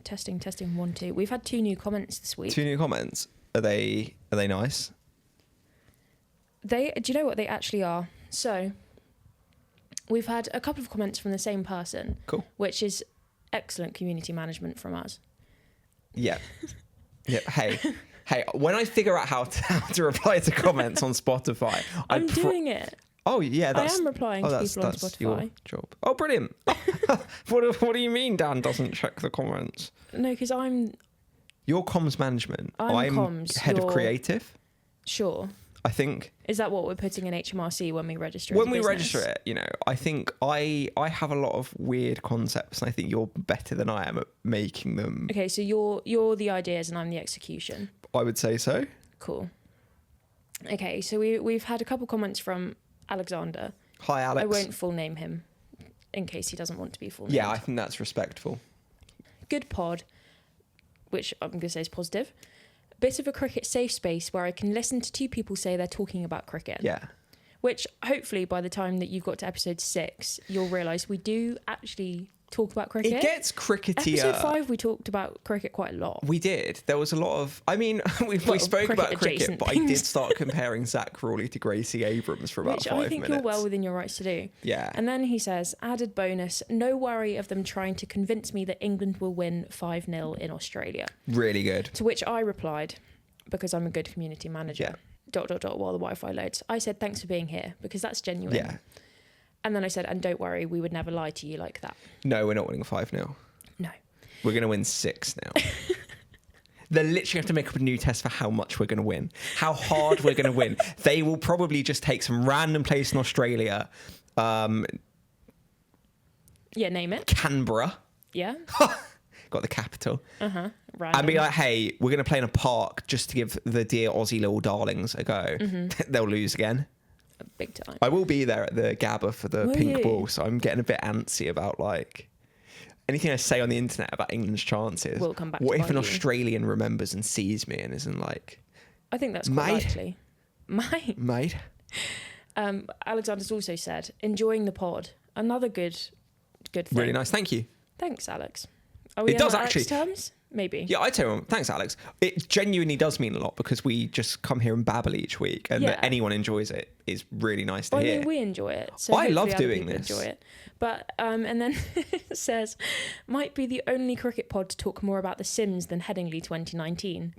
Testing 1 2. We've had 2 new comments this week. 2 new comments. Are they nice? Do you know what they actually are? So we've had a couple of comments from the same person. Cool. Which is excellent community management from us. Yeah. Yeah. Hey, when I figure out how to reply to comments on Spotify, I'm doing it. Oh yeah, I am replying to people on Spotify. Your job. Oh, brilliant. What do you mean Dan doesn't check the comments? No, because Your comms management. I'm comms, head of creative. Sure. I think. Is that what we're putting in HMRC when we register it? When we register it, I think I have a lot of weird concepts, and I think you're better than I am at making them. Okay, so you're the ideas and I'm the execution. I would say so. Cool. Okay, so we've had a couple comments from Alexander. Hi, Alex. I won't full name him in case he doesn't want to be full named. Yeah, I think that's respectful. Good pod, which I'm going to say is positive. Bit of a cricket safe space where I can listen to 2 people say they're talking about cricket. Yeah. Which hopefully by the time that you've got to episode 6, you'll realise we do actually talk about cricket. It gets cricketier. Episode 5, we talked about cricket quite a lot. We did. There was a lot of... I mean, we spoke about cricket, but I did start comparing Zach Crawley to Gracie Abrams for about 5 minutes. Which I think you're well within your rights to do. Yeah. And then he says, added bonus, no worry of them trying to convince me that England will win 5-0 in Australia. Really good. To which I replied, because I'm a good community manager, yeah. ... while the Wi-Fi loads. I said, thanks for being here, because that's genuine. Yeah. And then I said, and don't worry, we would never lie to you like that. No, we're not winning 5-0. No. We're going to win 6 now. They literally have to make up a new test for how much we're going to win, how hard we're going to win. They will probably just take some random place in Australia. Yeah, name it. Canberra. Yeah. Got the capital. Random. And be like, hey, we're going to play in a park just to give the dear Aussie little darlings a go. Mm-hmm. They'll lose again. Big time. I will be there at the Gabba for the pink you? ball, so I'm getting a bit antsy about like anything I say on the internet about England's chances. Will come back. What to if an you. Australian remembers and sees me and isn't like? I think that's quite likely. Mate. Alexander's also said, enjoying the pod. Another good thing. Really nice. Thank you. Thanks, Alex. Are we It does on actually. Alex terms? Maybe. Yeah, I'd say thanks, Alex. It genuinely does mean a lot because we just come here and babble each week, and that anyone enjoys it is really nice to hear. I mean, we enjoy it. So I love other doing people this. Enjoy it. But and then it says, might be the only cricket pod to talk more about The Sims than Headingley 2019.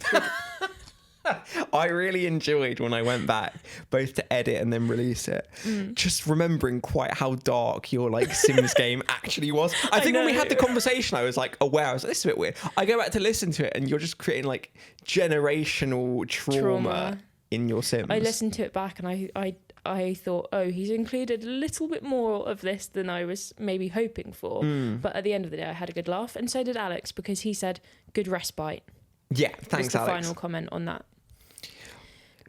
I really enjoyed when I went back, both to edit and then release it, just remembering quite how dark your like Sims game actually was. I think when we had the conversation, I was like aware. I was like, this is a bit weird. I go back to listen to it and you're just creating like generational trauma in your Sims. I listened to it back and I thought, oh, he's included a little bit more of this than I was maybe hoping for. But at the end of the day, I had a good laugh. And so did Alex, because he said, good respite. Yeah, thanks, was the Alex. final comment on that.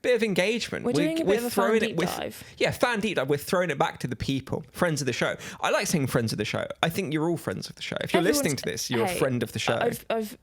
Bit of engagement. We're doing a bit of a fan deep dive. Yeah, fan deep dive. We're throwing it back to the people, friends of the show. I like saying friends of the show. I think you're all friends of the show. If you're listening to this, you're a friend of the show.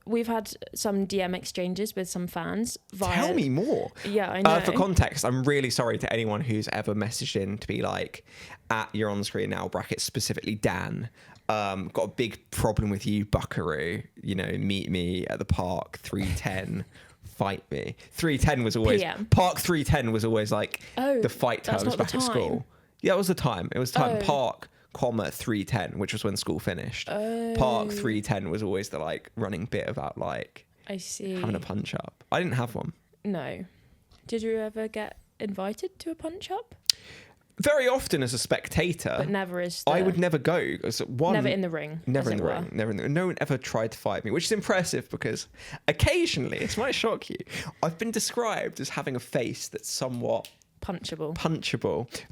We've had some DM exchanges with some fans. Tell me more. Yeah, I know. For context, I'm really sorry to anyone who's ever messaged in to be like, at you're on screen now, brackets specifically Dan. Got a big problem with you, buckaroo. Meet me at the park, 3:10. Fight me. 3:10 was always PM. Park 3:10 was always like the fight times back at school. Yeah, it was the time. It was time. Park, 3:10, which was when school finished. Park 3:10 was always the like running bit about like I see having a punch up. I didn't have one. No. Did you ever get invited to a punch up? Very often as a spectator, but never as. I would never go. Never in the ring. Never in the ring. Never in the. No one ever tried to fight me, which is impressive because occasionally, this might shock you, I've been described as having a face that's somewhat punchable.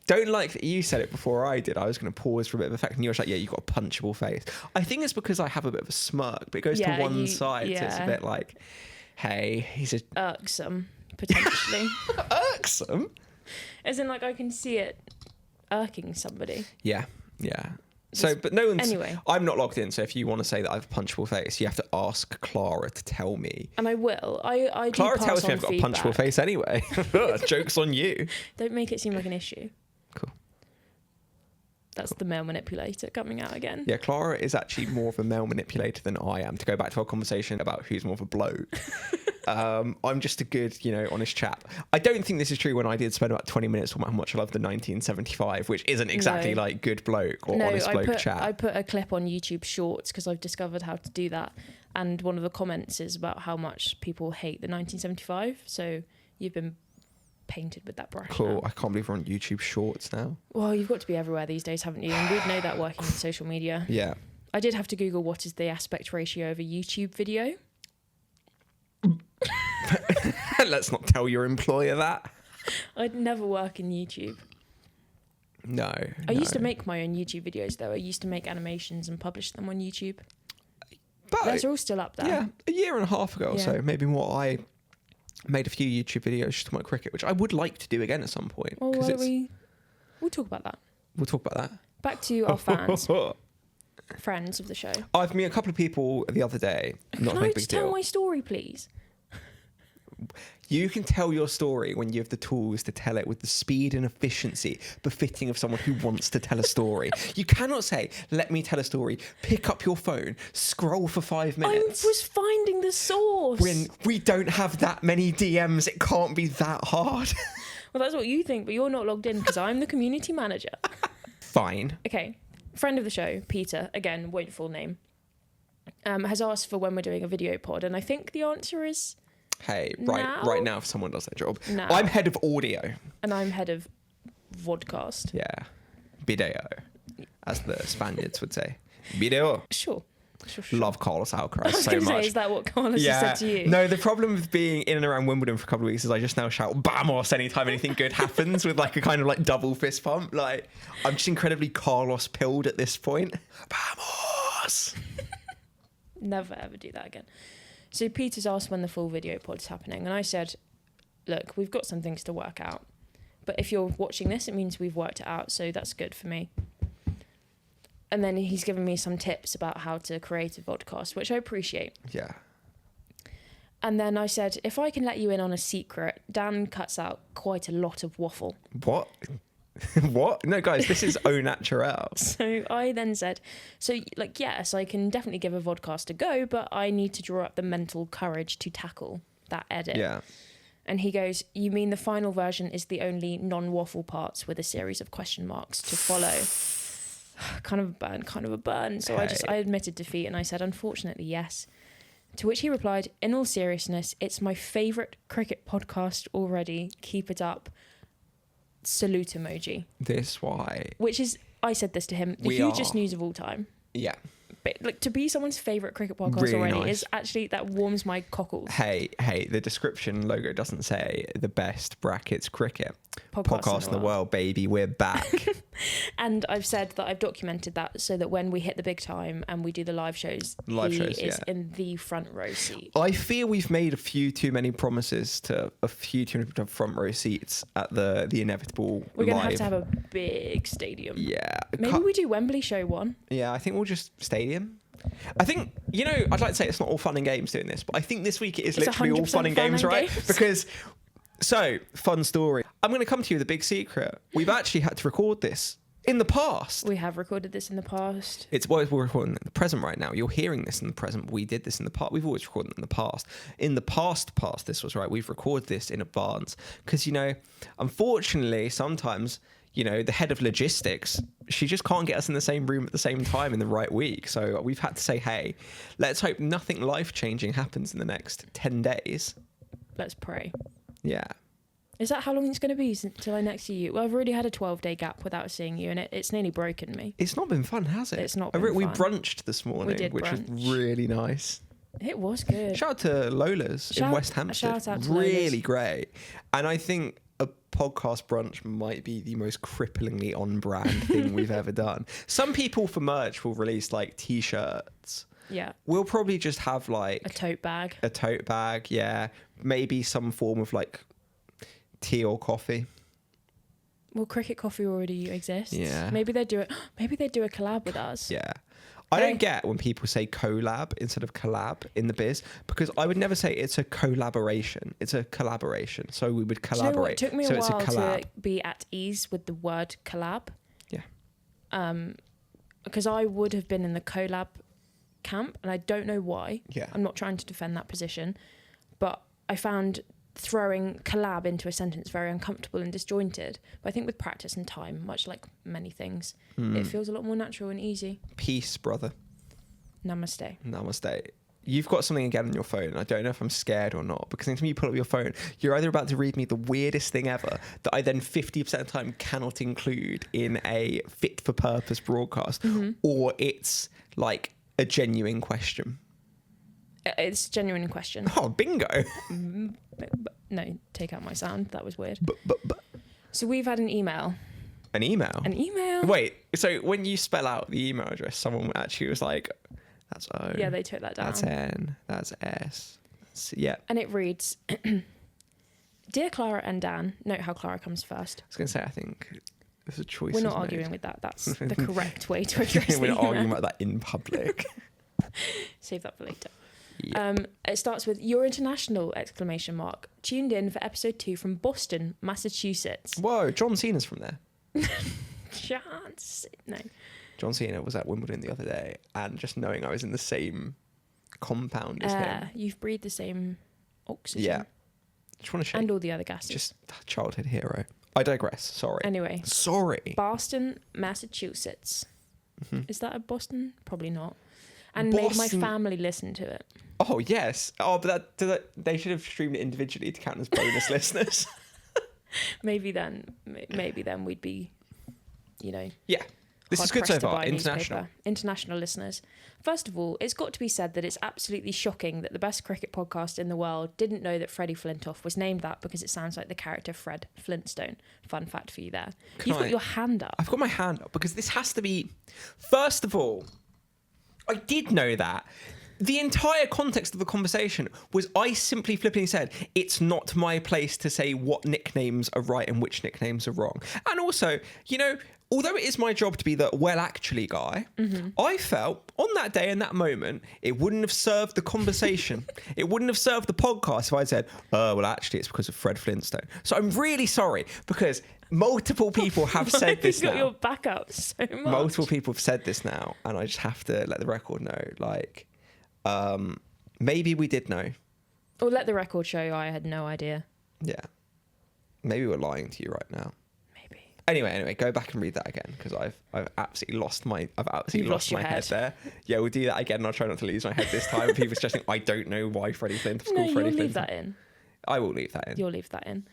Don't like that you said it before I did. I was going to pause for a bit of effect, and you were like, "Yeah, you got a punchable face." I think it's because I have a bit of a smirk, but it goes to one side, so it's a bit like, "Hey, he's a irksome potentially." Irksome. As in, like, I can see it irking somebody. Yeah. So, but no one's... Anyway. I'm not logged in, so if you want to say that I have a punchable face, you have to ask Clara to tell me. And I will. I do Clara pass tells me on I've got feedback. a punchable face anyway. Joke's on you. Don't make it seem like an issue. Cool. Cool. the male manipulator coming out again. Yeah, Clara is actually more of a male manipulator than I am. To go back to our conversation about who's more of a bloke. I'm just a good, honest chap. I don't think this is true when I did spend about 20 minutes on how much I love the 1975, which isn't exactly like good bloke or honest bloke chat. I put a clip on YouTube Shorts because I've discovered how to do that. And one of the comments is about how much people hate the 1975. So you've been painted with that brush. Cool. Now. I can't believe we're on YouTube Shorts now. Well, you've got to be everywhere these days, haven't you? And we'd know that working in social media. Yeah. I did have to Google what is the aspect ratio of a YouTube video. Let's not tell your employer that. I'd never work in YouTube. No. I used to make my own YouTube videos, though. I used to make animations and publish them on YouTube. But those are all still up there. Yeah, a year and a half ago or so, maybe more. I made a few YouTube videos just about cricket, which I would like to do again at some point. Well, we'll talk about that. We'll talk about that. Back to our fans. Friends of the show. I've met a couple of people the other day. Not a big deal. Tell my story, please? You can tell your story when you have the tools to tell it with the speed and efficiency befitting of someone who wants to tell a story. You cannot say, let me tell a story, pick up your phone, scroll for 5 minutes. I was finding the source. When we don't have that many DMs, it can't be that hard. Well, that's what you think, but you're not logged in because I'm the community manager. Fine. Okay. Friend of the show, Peter, again, won't full name, has asked for when we're doing a video pod, and I think the answer is... Hey, right now, if someone does their job. Now. I'm head of audio. And I'm head of vodcast. Yeah. Video, as the Spaniards would say. Video. Sure. Love Carlos Alcaraz I was so gonna much. say, is that what Carlos has said to you? No, the problem with being in and around Wimbledon for a couple of weeks is I just now shout "Vamos" anytime anything good happens with like a kind of like double fist pump. Like I'm just incredibly Carlos pilled at this point. Vamos. Never ever do that again. So Peter's asked when the full video pod's happening, and I said, look, we've got some things to work out. But if you're watching this, it means we've worked it out, so that's good for me. And then he's given me some tips about how to create a podcast, which I appreciate. Yeah. And then I said, if I can let you in on a secret, Dan cuts out quite a lot of waffle. What? What? No, guys, this is au naturel. So I then said, yes, I can definitely give a vodcast a go, but I need to draw up the mental courage to tackle that edit. Yeah. And he goes, you mean the final version is the only non-waffle parts with a series of question marks to follow? Kind of a burn. So I admitted defeat and I said, unfortunately, yes. To which he replied, in all seriousness, it's my favourite cricket podcast already. Keep it up. Salute emoji. This why. Which is, I said this to him, the hugest news of all time. Yeah. But like to be someone's favourite cricket podcast really already nice. is actually, that warms my cockles. Hey, the description logo doesn't say the best brackets cricket. Podcast in the world, baby. We're back. And I've said that I've documented that so that when we hit the big time and we do the live shows, he is in the front row seat. I fear we've made a few too many promises to a few too many people to have front row seats at the inevitable We're going live. to have a big stadium. Yeah. Maybe we do Wembley show 1. Yeah, I think we'll just stadium. I think, I'd like to say it's not all fun and games doing this, but I think this week it is literally all fun and games, right? Because, fun story. I'm going to come to you with a big secret. We've actually had to record this in the past. We have recorded this in the past. We're recording in the present right now. You're hearing this in the present. We did this in the past. We've always recorded it in the past. In the past, this was right. We've recorded this in advance because, unfortunately, sometimes... the head of logistics, she just can't get us in the same room at the same time in the right week. So we've had to say, hey, let's hope nothing life-changing happens in the next 10 days. Let's pray. Yeah. Is that how long it's going to be until I next see you? Well, I've already had a 12-day gap without seeing you, and it's nearly broken me. It's not been fun, has it? It's not been fun. We brunched this morning, which was really nice. It was good. Shout out to Lola's in West Hampstead. Shout out to really Lola's. Great. And I think a podcast brunch might be the most cripplingly on-brand thing we've ever done. Some people for merch will release like t-shirts. Yeah. We'll probably just have like a tote bag. Yeah. Maybe some form of like tea or coffee. Well, Cricket Coffee already exists. Yeah. Maybe they'd do it. Maybe they'd do a collab with us. Yeah. I don't get when people say collab instead of collab in the biz, because I would never say it's a collaboration. It's a collaboration. So we would collaborate. Do you know what? It took me a while to be at ease with the word collab. Yeah. because I would have been in the collab camp, and I don't know why. Yeah. I'm not trying to defend that position, but I found throwing collab into a sentence very uncomfortable and disjointed. But I think with practice and time, much like many things, it feels a lot more natural and easy. Peace, brother. Namaste. Namaste. You've got something again on your phone. I don't know if I'm scared or not, because anytime you pull up your phone, you're either about to read me the weirdest thing ever that I then 50% of the time cannot include in a fit for purpose broadcast, or it's like a genuine question. It's a genuine question. Oh, bingo. No, take out my sound. That was weird. But. So we've had an email. An email? An email. Wait, so when you spell out the email address, someone actually was like, that's O. Yeah, they took that down. That's N. That's S. Yeah. And it reads, Dear Clara and Dan, note how Clara comes first. I was going to say, I think there's a choice. We're not arguing with that. That's the correct way to address We're the not email. arguing about that in public. Save that for later. Yeah. It starts with "You're international!" ! Tuned in for episode 2 from Boston, Massachusetts. Whoa, John Cena's from there. Chance. No. John Cena was at Wimbledon the other day, and just knowing I was in the same compound as him. You've breathed the same oxygen. Yeah. Just want to shake. And all the other gases. Just childhood hero. I digress. Sorry. Anyway. Sorry. Boston, Massachusetts. Is that a Boston? Probably not. And Boston. made my family listen to it. Oh, yes. Oh, but they should have streamed it individually to count as bonus listeners. Maybe then we'd be, Yeah. This is good so far. International. International listeners. First of all, it's got to be said that it's absolutely shocking that the best cricket podcast in the world didn't know that Freddie Flintoff was named that because it sounds like the character Fred Flintstone. Fun fact for you there. You've got your hand up. I've got my hand up because this has to be... First of all, I did know that. The entire context of the conversation was I simply flippantly said, it's not my place to say what nicknames are right and which nicknames are wrong. And also, although it is my job to be the well actually guy, I felt on that day and that moment, it wouldn't have served the conversation. It wouldn't have served the podcast if I said, well, actually, it's because of Fred Flintstone. So I'm really sorry because multiple people have said this now. You've got your back up so much. Multiple people have said this now, and I just have to let the record know, maybe we did know. Or let the record show I had no idea. Yeah. Maybe we're lying to you right now. Maybe. Anyway, go back and read that again because I've absolutely lost my head there. Yeah, we'll do that again, and I'll try not to lose my head this time. People suggesting I don't know why Freddie Flintoff's called Freddie Flintoff. You'll leave that in. I will leave that in. You'll leave that in.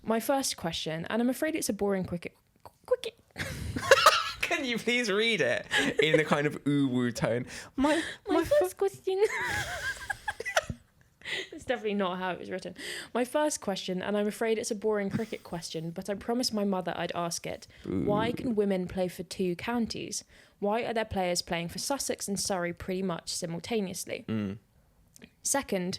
My first question, and I'm afraid it's a boring cricket. Can you please read it in a kind of ooh-woo tone? My first question. That's definitely not how it was written. My first question, and I'm afraid it's a boring cricket question, but I promised my mother I'd ask it. Ooh. Why can women play for 2 counties? Why are there players playing for Sussex and Surrey pretty much simultaneously? Second,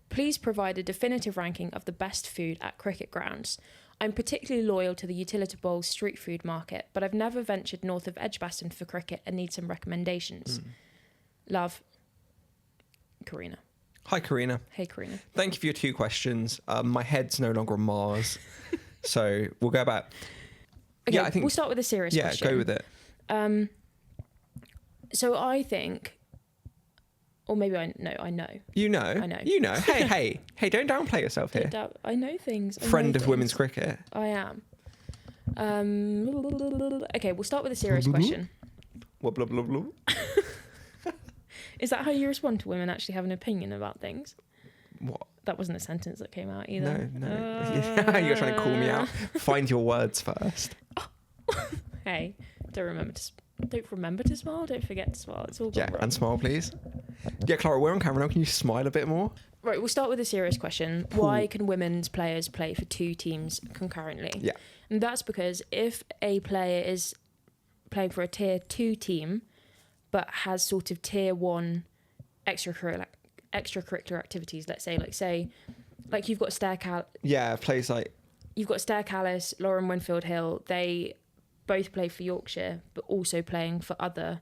please provide a definitive ranking of the best food at cricket grounds. I'm particularly loyal to the Utility Bowl street food market, but I've never ventured north of Edgbaston for cricket and need some recommendations. Love, Karina. Hi, Karina. Hey, Karina. Thank you for your 2 questions. My head's no longer on Mars, so we'll go back. Okay, yeah, I think we'll start with a serious question. Yeah, go with it. So I think... Or maybe I know. I know. You know. Hey, don't downplay yourself here. I know things. Friend of women's cricket. I am. Okay, we'll start with a serious question. What, blah, blah, blah? Is that how you respond to women actually have an opinion about things? What? That wasn't a sentence that came out either. No. You're trying to call me out. Find your words first. Hey, don't remember to smile. Don't forget to smile. It's all gone wrong. And smile, please. Yeah, Clara, we're on camera now. Can you smile a bit more? Right, we'll start with a serious question. Cool. Why can women's players play for 2 teams concurrently? Yeah. And that's because if a player is playing for a tier 2 team, but has sort of tier 1 extracurricular activities, let's say, like you've got plays like... You've got Stair Callis, Lauren Winfield Hill. They both play for Yorkshire, but also playing for other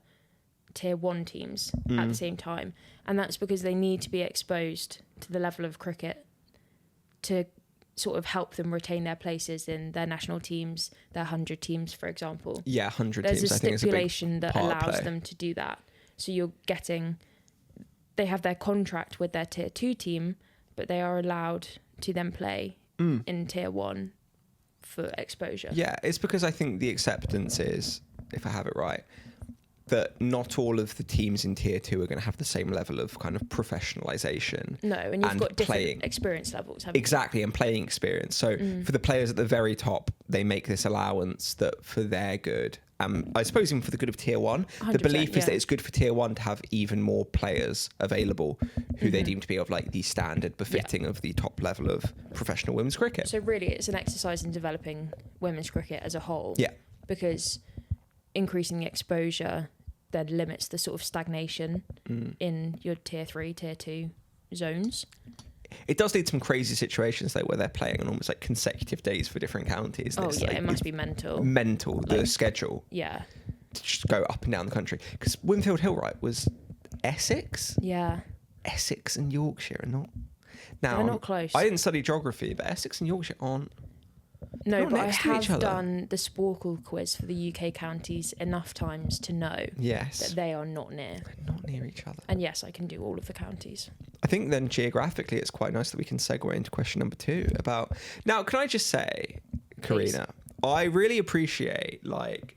tier 1 teams at the same time. And that's because they need to be exposed to the level of cricket to sort of help them retain their places in their national teams, their 100 teams, for example. Yeah, 100 There's teams. a I think stipulation that allows play. them to do that. So they have their contract with their tier 2 team, but they are allowed to then play in tier 1 for exposure. Yeah, it's because I think the acceptance is, if I have it right, that not all of the teams in tier 2 are going to have the same level of kind of professionalization. No, and you've got different experience levels, haven't you? Exactly, and playing experience. So for the players at the very top, they make this allowance that for their good, I suppose even for the good of tier 1, the belief is that it's good for tier 1 to have even more players available who they deem to be of like the standard befitting of the top level of professional women's cricket. So really it's an exercise in developing women's cricket as a whole. Yeah. Because increasing the exposure then limits the sort of stagnation in your tier 3, tier 2 zones. It does lead to some crazy situations though where they're playing on almost like consecutive days for different counties. Oh yeah, it must be mental. Mental, the schedule. Yeah. To just go up and down the country. Because Winfield Hill, right, was Essex? Yeah. Essex and Yorkshire are not... Now, they're not close. I didn't study geography, but Essex and Yorkshire aren't... No, but I have done the Sporkle quiz for the UK counties enough times to know that they are not near. They're not near each other. And yes, I can do all of the counties. I think then geographically it's quite nice that we can segue into question number 2 about... Now, can I just say, Karina, I really appreciate like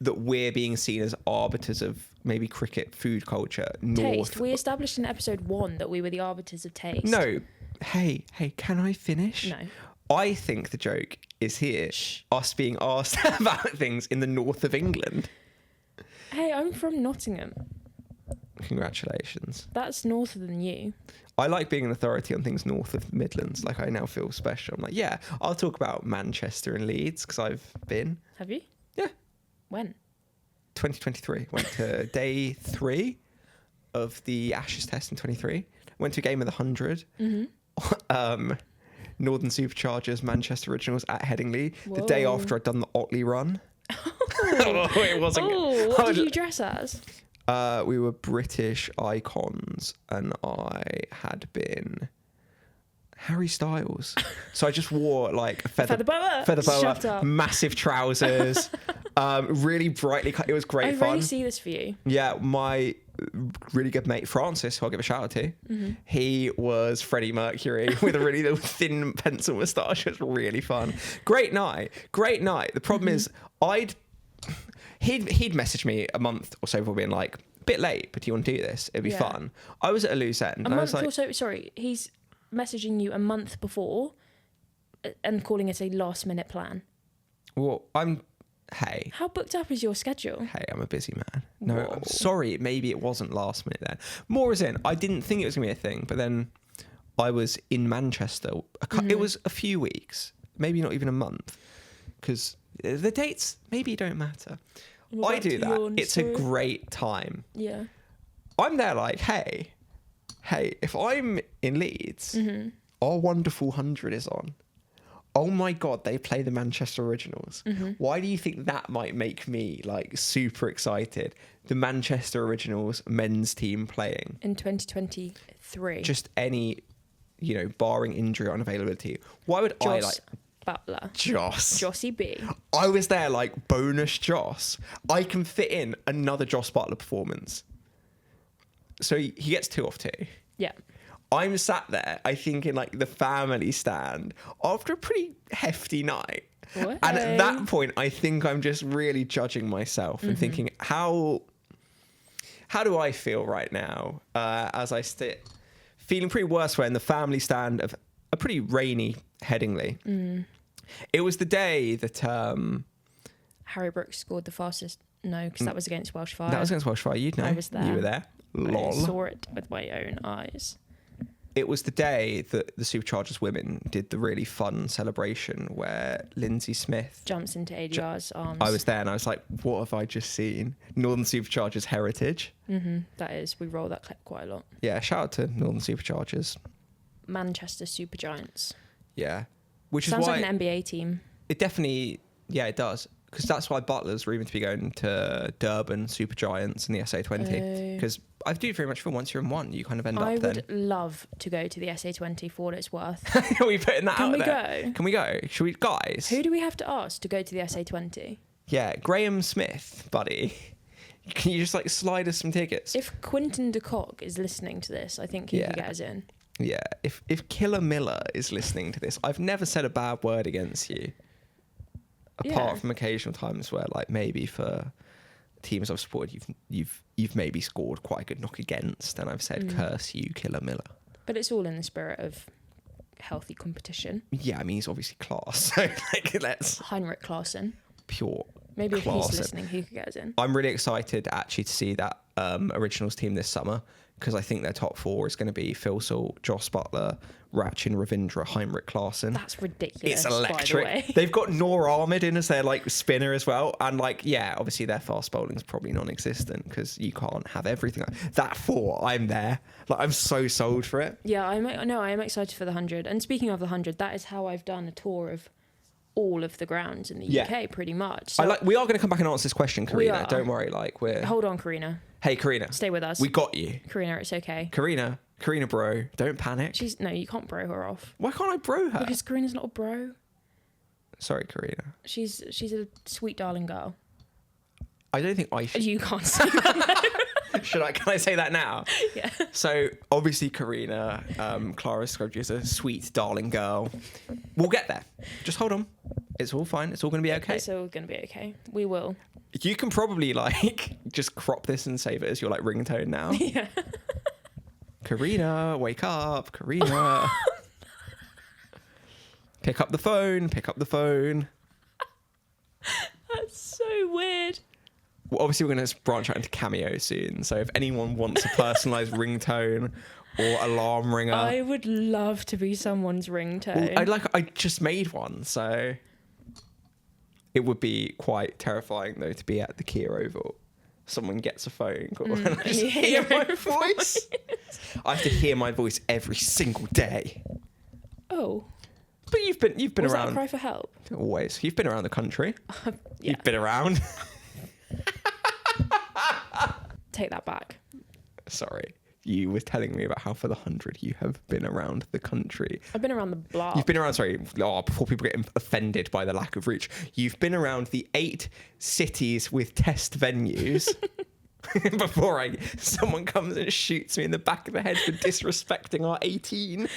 that we're being seen as arbiters of maybe cricket food culture. Taste. We established in episode 1 that we were the arbiters of taste. No. Hey, can I finish? No. I think the joke is here, us being asked about things in the north of England. Hey, I'm from Nottingham. Congratulations. That's north than you. I like being an authority on things north of the Midlands. Like, I now feel special. I'm like, yeah, I'll talk about Manchester and Leeds because I've been. Have you? Yeah. When? 2023. Went to day 3 of the Ashes test in 23. Went to a game of the 100. Northern Superchargers, Manchester Originals at Headingley. Whoa. The day after I'd done the Otley run. It wasn't. Oh, what did you dress as? We were British icons, and I had been Harry Styles. So I just wore like a feather boa, massive trousers, really brightly cut. It was great fun. I really see this for you. Yeah, my really good mate Francis, who I'll give a shout out to, he was Freddie Mercury with a really little thin pencil moustache. It was really fun. Great night. The problem is he'd messaged me a month or so before being like, a bit late, but do you want to do this? It'd be fun. I was at a loose end. He's messaging you a month before and calling it a last minute plan. Well, hey. How booked up is your schedule? Hey, I'm a busy man. No, I'm sorry. Maybe it wasn't last minute then. More as in, I didn't think it was going to be a thing, but then I was in Manchester. It was a few weeks, maybe not even a month, because the dates maybe don't matter. I do that. It's a great time. Yeah. I'm there like, hey, if I'm in Leeds, our wonderful 100 is on. Oh my God, they play the Manchester Originals. Why do you think that might make me like super excited? The Manchester Originals men's team playing. In 2023. Just any, barring injury or unavailability. Why would I like... Butler. Jossie B. I was there like bonus Joss. I can fit in another Joss Butler performance. So he gets 2 off 2. Yeah. I'm sat there, I think, in like the family stand after a pretty hefty night. What? And at that point, I think I'm just really judging myself and thinking, how do I feel right now as I sit feeling pretty worse in the family stand of a pretty rainy Headingley. It was the day that Harry Brooks scored the fastest. No, because that was against Welsh Fire. That was against Welsh Fire. You'd know. I was there. You were there. Lol. I saw it with my own eyes. It was the day that the Superchargers women did the really fun celebration where Lindsay Smith jumps into ADR's arms. I was there and I was like, what have I just seen? Northern Superchargers heritage. That is. We roll that clip quite a lot. Yeah, shout out to Northern Superchargers. Manchester Supergiants. Yeah. Which sounds is why like an NBA team. It definitely, it does. Because that's why Butler's rumoured to be going to Durban Supergiants in the SA20. Because I do very much feel once you're in one, you kind of end up then. I would love to go to the SA20 for what it's worth. Are we putting that Can out we there? go? Can we go? Should we, guys? Who do we have to ask to go to the SA20? Yeah, Graham Smith, buddy. Can you just like slide us some tickets? If Quinton de Kock is listening to this, I think he could get us in. Yeah, if Killer Miller is listening to this, I've never said a bad word against you. Apart from occasional times where, like, maybe for teams I've supported, you've maybe scored quite a good knock against, and I've said, curse you, Killer Miller. But it's all in the spirit of healthy competition. Yeah, I mean, he's obviously class, so like, let's... Heinrich Klaassen. Pure Maybe Klaassen. if he's listening, he could get us in. I'm really excited, actually, to see that Originals team this summer, because I think their top four is going to be Phil Salt, Joss Butler, Rachin Ravindra, Heinrich Klaassen. That's ridiculous. It's electric. By the way. They've got Noor Ahmed in as their like spinner as well, and like obviously their fast bowling is probably non-existent because you can't have everything. That four, I'm there. Like I'm so sold for it. Yeah, I am excited for the 100. And speaking of the 100, that is how I've done a tour of all of the grounds in the UK, pretty much. So we are going to come back and answer this question, Karina. Don't worry. Like hold on, Karina. Hey, Karina. Stay with us. We got you. Karina, it's okay. Karina, bro, don't panic. No, you can't bro her off. Why can't I bro her? Because Karina's not a bro. Sorry, Karina. She's a sweet, darling girl. I don't think I should. You can't say that. Can I say that now? Yeah. So obviously Karina, Clara described you as a sweet, darling girl. We'll get there. Just hold on. It's all fine. It's all going to be okay. It's all going to be okay. We will. You can probably like just crop this and save it as your like ringtone now. Yeah. Karina, wake up. Karina. Pick up the phone. Pick up the phone. That's so weird. Well, obviously, we're going to branch out into Cameo soon. So if anyone wants a personalised ringtone or alarm ringer, I would love to be someone's ringtone. Well, I just made one, so it would be quite terrifying though to be at the Kia Oval. Someone gets a phone call and I just hear my voice. I have to hear my voice every single day. Oh. But you've been Was around. that a cry for help? Always. You've been around the country. Yeah. You've been around. Take that back. Sorry. You were telling me about how for the 100 you have been around the country. I've been around the block. You've been around, before people get offended by the lack of reach, you've been around the 8 cities with test venues before someone comes and shoots me in the back of the head for disrespecting our 18.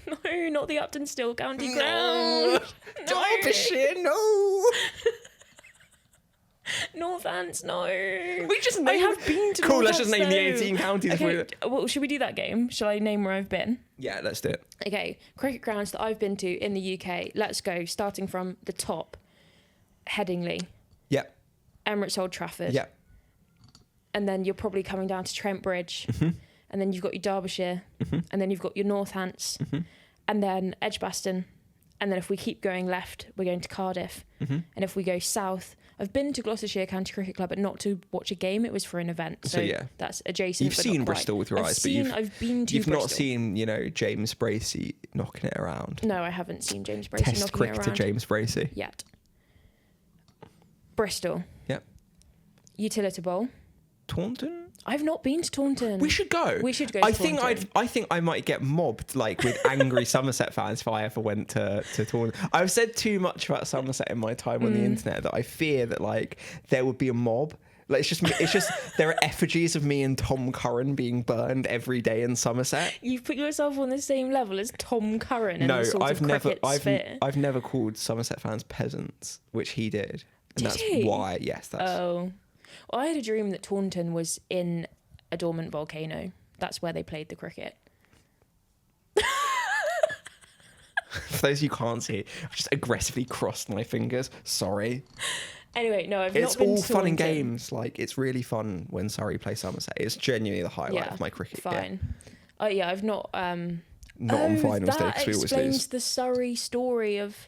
No, not the Upton Still County ground. No. Derbyshire, no. Northants, no. We just named... I have been to Cool, let's just Northants, name the though. 18 counties. Okay, well, should we do that game? Shall I name where I've been? Yeah, let's do it. Okay, cricket grounds that I've been to in the UK. Let's go, starting from the top. Headingley. Yep. Emirates Old Trafford. Yep. And then you're probably coming down to Trent Bridge. Mm-hmm. And then you've got your Derbyshire. Mm-hmm. And then you've got your Northants. Mm-hmm. And then Edgbaston. And then if we keep going left, we're going to Cardiff. Mm-hmm. And if we go south, I've been to Gloucestershire County Cricket Club, but not to watch a game. It was for an event. So yeah, that's adjacent. You've seen Bristol with your eyes, but I've been to you've Bristol. not seen, James Bracey knocking it around. No, I haven't seen James Bracey Test knocking it cricketer around. James Bracey. Yet. Bristol. Yep. Utility Bowl. Taunton? I've not been to Taunton. We should go. We should go to Taunton. I think I might get mobbed like with angry Somerset fans if I ever went to Taunton. I've said too much about Somerset in my time on the internet that I fear that like there would be a mob. Like it's just there are effigies of me and Tom Curran being burned every day in Somerset. You've put yourself on the same level as Tom Curran. No, I've never called Somerset fans peasants, which he did. And that's he? why, yes, that's... Oh. Well, I had a dream that Taunton was in a dormant volcano. That's where they played the cricket. For those you can't see, I've just aggressively crossed my fingers. Sorry. Anyway, no, I've it's not been all to fun and Taunton. games. Like, it's really fun when Surrey play Somerset. It's genuinely the highlight of my cricket. Fine. Oh, yeah, I've not... Not on finals day, because we always explains lose. the Surrey story of...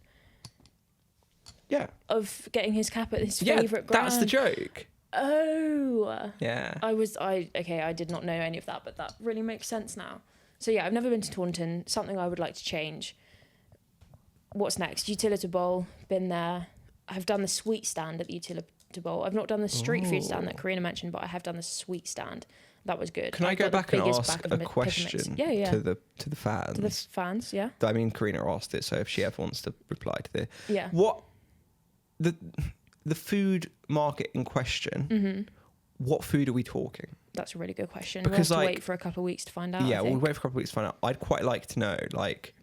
Yeah. Of getting his cap at his favourite ground. That's the joke. Oh. Yeah. I did not know any of that, but that really makes sense now. So yeah, I've never been to Taunton. Something I would like to change. What's next? Utility Bowl. Been there. I've done the sweet stand at the Utility Bowl. I've not done the street food stand that Karina mentioned, but I have done the sweet stand. That was good. Can I go back and ask a question to the fans? To the fans, yeah. I mean, Karina asked it, so if she ever wants to reply to this. Yeah. What the food market in question, what food are we talking? That's a really good question. Because we'll have to wait for a couple of weeks to find out. Yeah, we'll wait for a couple of weeks to find out. I'd quite like to know, like,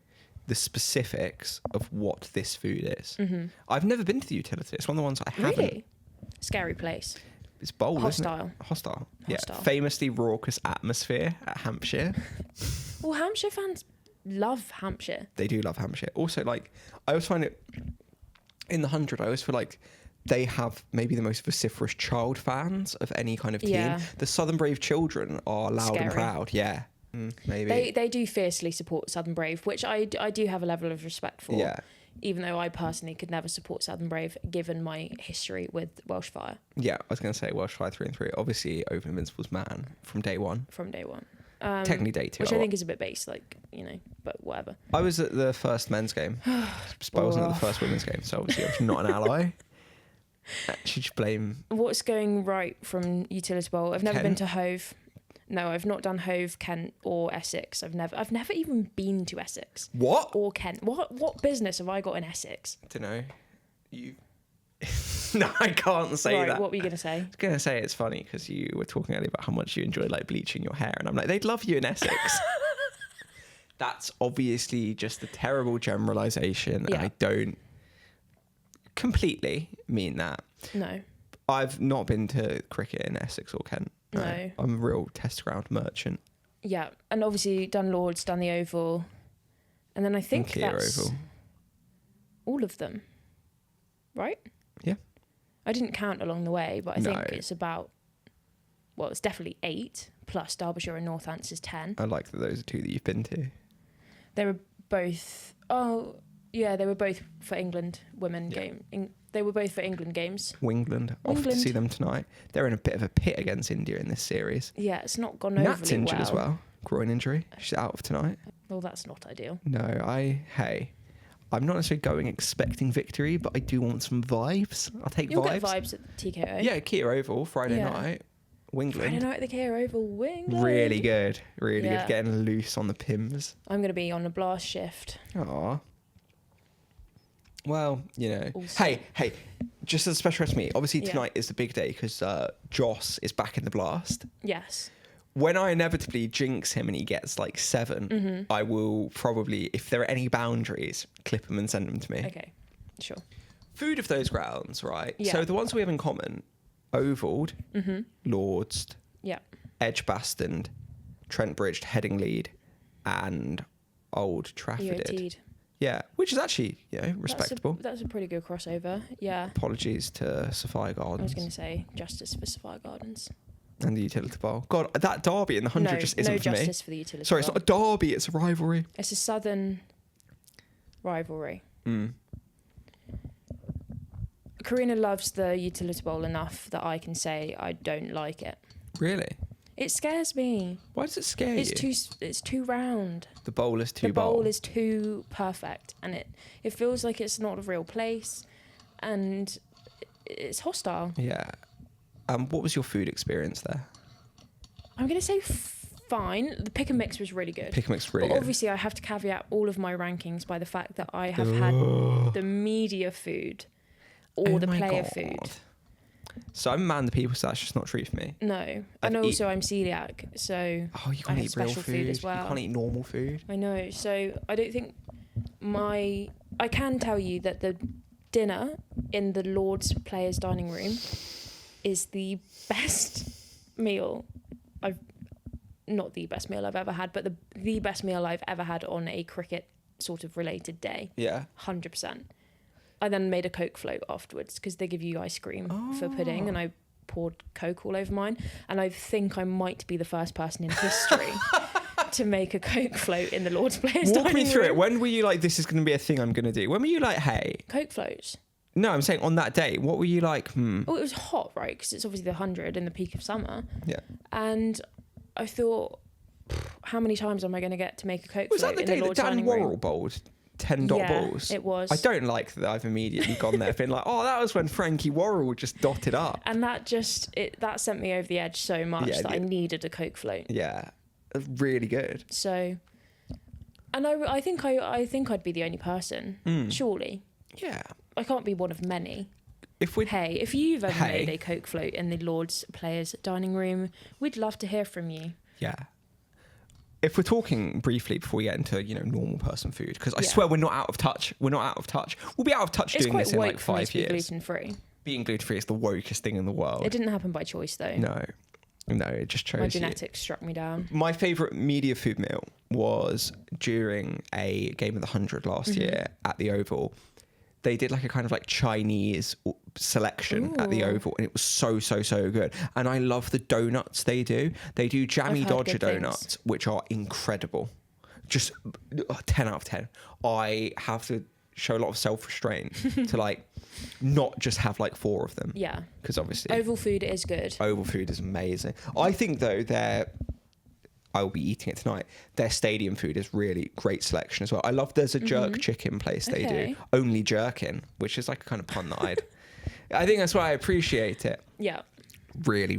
the specifics of what this food is. I've never been to the utility. It's one of the ones I haven't. Really? Scary place. It's bold, Hostile. isn't it? Hostile. Yeah. Hostile. Famously raucous atmosphere at Hampshire. Well, Hampshire fans love Hampshire. They do love Hampshire. Also, like, I always find it in the 100. I always feel like they have maybe the most vociferous child fans of any kind of team. Yeah. The Southern Brave children are loud and proud. Yeah. Maybe they do fiercely support Southern Brave, which I do have a level of respect for. Yeah. Even though I personally could never support Southern Brave, given my history with Welsh Fire. Yeah, I was going to say Welsh Fire 3 and 3. Obviously, Over Invincible's man from day one. From day one. Technically day 2. Which I think is a bit base, like, you know, but whatever. I was at the first men's game. But I wasn't at the first women's game, so obviously I was not an ally. Should you blame... What's going right from Utility Bowl? I've never Kent? been to Hove. No, I've not done Hove, Kent, or Essex. I've never even been to Essex. What? Or Kent. What business have I got in Essex? I don't know. You... No, I can't say that. What were you going to say? I was going to say it's funny because you were talking earlier about how much you enjoy like bleaching your hair, and I'm like, they'd love you in Essex. That's obviously just a terrible generalisation, and I don't completely mean that. No. I've not been to cricket in Essex or Kent. No. I'm a real test ground merchant. Yeah, and obviously done Lords, done the Oval, and then I think that's Oval. All of them, right? Yeah. I didn't count along the way, but I think it's about, well, it's definitely 8, plus Derbyshire and Northants is 10. I like that those are 2 that you've been to. They were both, they were both for England women game. They were both for England games. Wingland. Off to see them tonight. They're in a bit of a pit against India in this series. Yeah, it's not gone overly well. Nat's injured as well. Groin injury. She's out of tonight. Well, that's not ideal. No, I'm not necessarily going expecting victory, but I do want some vibes. I'll take You'll vibes. Get vibes at the TKO. Yeah, Kia Oval, Friday night. Wingland. Friday night at the Kia Oval, Wingland. Really good. Really good. Getting loose on the pims. I'm going to be on a blast shift. Aw. Well, you know. Also. Hey, just as a special request to me, obviously tonight is the big day because Joss is back in the blast. Yes. When I inevitably jinx him and he gets like 7, I will probably, if there are any boundaries, clip them and send them to me. Okay, sure. Food of those grounds, right? Yeah. So the ones we have in common, Ovaled, Lords, Edgbaston, Trent Bridge, Headingley, and Old Trafford. Yeah, which is actually, respectable. That's a pretty good crossover, yeah. Apologies to Sophia Gardens. I was going to say justice for Sophia Gardens. And the Utility Bowl. God, that derby in the 100 just isn't for me. No justice for the Utility Sorry, Bowl. it's not a derby, it's a rivalry. It's a southern rivalry. Karina loves the Utility Bowl enough that I can say I don't like it. Really? It scares me. Why does it scare you? It's too round. The bowl is too The bowl is too perfect, and it feels like it's not a real place, and it's hostile. Yeah. What was your food experience there? I'm going to say fine. The pick and mix was really good. Pick and mix really good. Obviously, I have to caveat all of my rankings by the fact that I have had the media food or the player food. So I'm a man of the people, so that's just not true for me. No. And also I'm celiac, so you can't eat real food as well. You can't eat normal food. I know. So I don't think I can tell you that the dinner in the Lord's Players Dining Room is the best meal not the best meal I've ever had, but the best meal I've ever had on a cricket sort of related day. Yeah. 100%. I then made a Coke float afterwards because they give you ice cream for pudding, and I poured Coke all over mine. And I think I might be the first person in history to make a Coke float in the Lord's Players Dining Room. Walk me through it. When were you like, this is going to be a thing I'm going to do? When were you like, hey? Coke floats. No, I'm saying on that day, what were you like, Well, it was hot, right? Because it's obviously the 100 in the peak of summer. Yeah. And I thought, how many times am I going to get to make a Coke Was float that the in day the that Lord's Dan Dining Worrell Room? bowled 10 dot balls. It was. I don't like that I've immediately gone there being like, oh, that was when Frankie Worrell just dotted up. And that sent me over the edge so much that I needed a Coke float. Yeah, really good. So, and I think I'd be the only person, surely. Yeah. I can't be one of many. If you've ever made a Coke float in the Lord's Players dining room, we'd love to hear from you. Yeah. If we're talking briefly before we get into, normal person food, because I swear we're not out of touch. We're not out of touch. We'll be out of touch doing this in like 5 years. Gluten-free. Being gluten-free is the wokest thing in the world. It didn't happen by choice, though. No, it just chose My genetics struck me down. My favourite media food meal was during a Game of the 100 last year at the Oval. They did like a kind of like Chinese selection at the Oval, and it was so good. And I love the donuts they do. They do Jammy Dodger donuts, which are incredible. Just 10 out of 10. I have to show a lot of self-restraint to like not just have like 4 of them. Yeah. Because obviously Oval food is good. Oval food is amazing. I think though I will be eating it tonight. Their stadium food is really great selection as well. I love there's a jerk chicken place they do. Only jerkin, which is like a kind of pun that I think that's why I appreciate it. Yeah. Really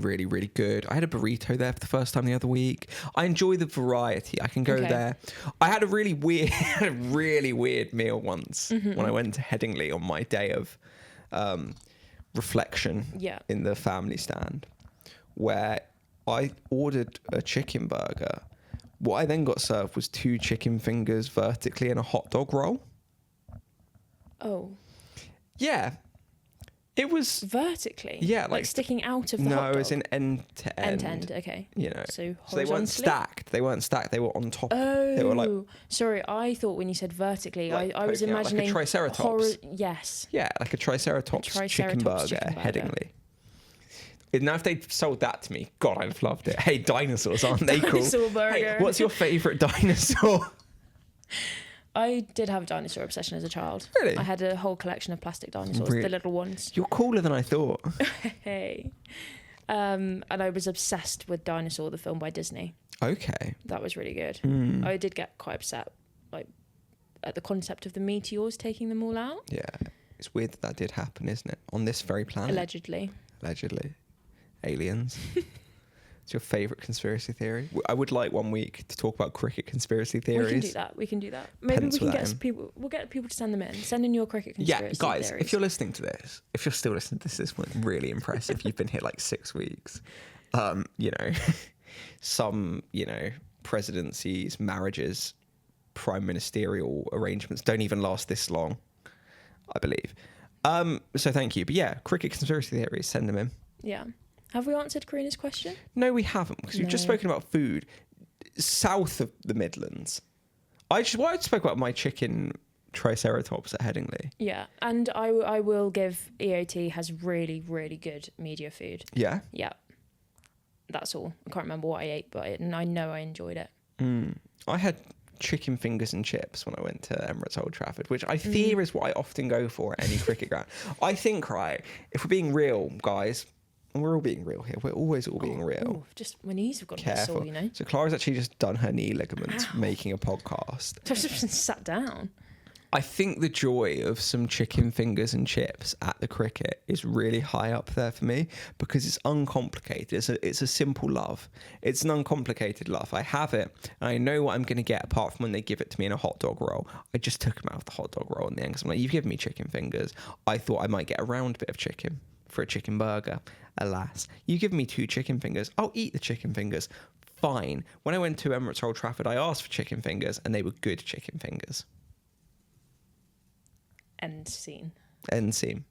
good. I had a burrito there for the first time the other week. I enjoy the variety. I can go there. I had a really weird meal once when I went to Headingley on my day of reflection in the family stand, where I ordered a chicken burger. What I then got served was 2 chicken fingers vertically and a hot dog roll. Oh. Yeah. It was... Vertically? Yeah. Like sticking out of the hot dog? No, it's in end to end. End to end, okay. So they weren't stacked. They were on top. Oh. They were like... Sorry, I thought when you said vertically, like I was imagining... like a triceratops. Yes. Yeah, like a triceratops chicken burger, Headingley. Now, if they'd sold that to me, God, I'd have loved it. Hey, dinosaurs, aren't they cool? Dinosaur burger. Hey, what's your favourite dinosaur? I did have a dinosaur obsession as a child. Really? I had a whole collection of plastic dinosaurs, the little ones. You're cooler than I thought. Hey. And I was obsessed with Dinosaur, the film by Disney. Okay. That was really good. I did get quite upset at the concept of the meteors taking them all out. Yeah. It's weird that did happen, isn't it? On this very planet. Allegedly. Aliens. It's your favourite conspiracy theory? I would like one week to talk about cricket conspiracy theories. We can do that. Maybe we can get people. We'll get people to send them in. Send in your cricket conspiracy guys, theories. if you're listening to this, if you're still listening to this is really impressive. You've been here like 6 weeks. Some presidencies, marriages, prime ministerial arrangements don't even last this long, I believe. So thank you. But yeah, cricket conspiracy theories, send them in. Yeah. Have we answered Karina's question? No, we haven't, because we've just spoken about food south of the Midlands. I spoke about my chicken triceratops at Headingley. Yeah, and I will give EOT has really, really good media food. Yeah? Yeah. That's all. I can't remember what I ate, but I know I enjoyed it. I had chicken fingers and chips when I went to Emirates Old Trafford, which I fear is what I often go for at any cricket ground. I think, right, if we're being real, guys, and we're all being real here, we're always all being real. Just my knees have got Careful. a bit sore, So Clara's actually just done her knee ligaments making a podcast. I've just been sat down. I think the joy of some chicken fingers and chips at the cricket is really high up there for me, because it's uncomplicated. It's a simple love. It's an uncomplicated love. I have it, and I know what I'm going to get, apart from when they give it to me in a hot dog roll. I just took them out of the hot dog roll in the end, because I'm like, you've given me chicken fingers. I thought I might get a round bit of chicken for a chicken burger. Alas, you give me 2 chicken fingers, I'll eat the chicken fingers. Fine. When I went to Emirates Old Trafford, I asked for chicken fingers, and they were good chicken fingers. End scene. End scene.